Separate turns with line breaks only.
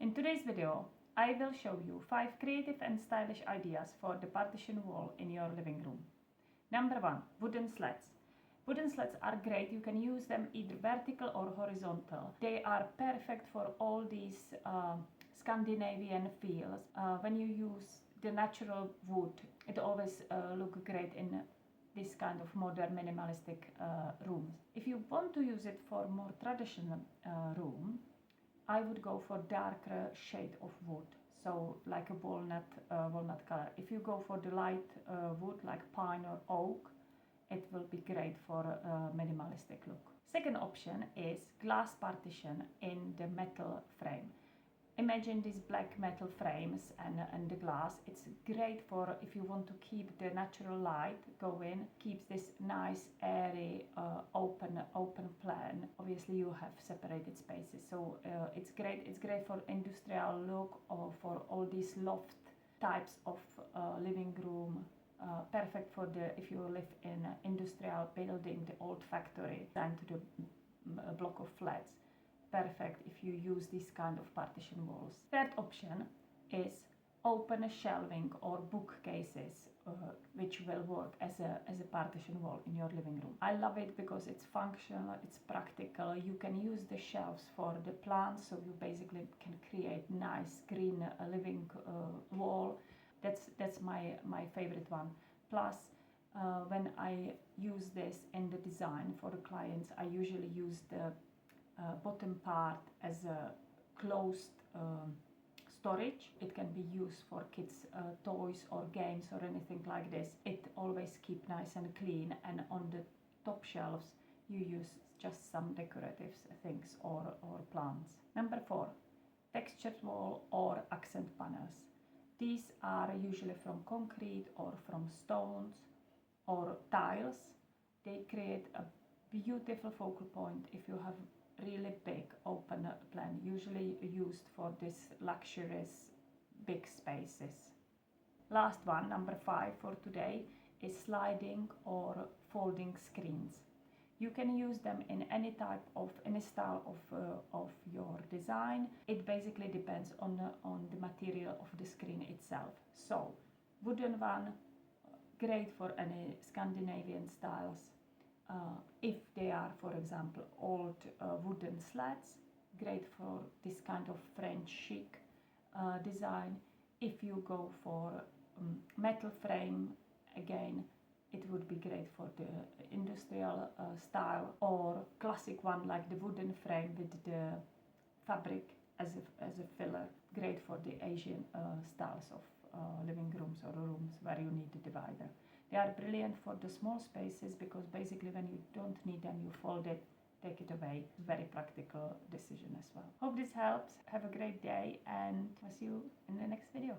In today's video, I will show you 5 creative and stylish ideas for the partition wall in your living room. Number 1. Wooden slats. Wooden slats are great. You can use them either vertical or horizontal. They are perfect for all these Scandinavian feels. When you use the natural wood, it always looks great in this kind of modern minimalistic rooms. If you want to use it for more traditional room, I would go for darker shade of wood, so like a walnut color. If you go for the light wood like pine or oak, it will be great for a minimalistic look. Second option is glass partition in the metal frame. Imagine these black metal frames and the glass. It's great for if you want to keep the natural light going, keeps this nice airy open plan. Obviously you have separated spaces, so it's great for industrial look or for all these loft types of living room. Perfect for if you live in an industrial building, the old factory, and to the block of flats. Perfect if you use this kind of partition walls. Third option is open shelving or bookcases, which will work as a partition wall in your living room. I love it because it's functional, it's practical. You can use the shelves for the plants, so you basically can create nice green living wall. That's my favorite one. Plus, when I use this in the design for the clients, I usually use the bottom part as a closed storage. It can be used for kids' toys or games or anything like this. It always keep nice and clean, and on the top shelves you use just some decorative things or plants. Number 4. Textured wall or accent panels. These are usually from concrete or from stones or tiles. They create a beautiful focal point if you have really big open plan, usually used for this luxurious big spaces. Last one, number 5 for today, is sliding or folding screens. You can use them in any style of your design. It basically depends on the material of the screen itself. So wooden one, great for any Scandinavian styles. If they are, for example, old wooden slats, great for this kind of French chic design. If you go for metal frame, again, it would be great for the industrial style, or classic one like the wooden frame with the fabric as a filler. Great for the Asian styles of living rooms or rooms where you need the divider. They are brilliant for the small spaces because basically when you don't need them, you fold it, take it away. Very practical decision as well. Hope this helps. Have a great day, and I'll see you in the next video.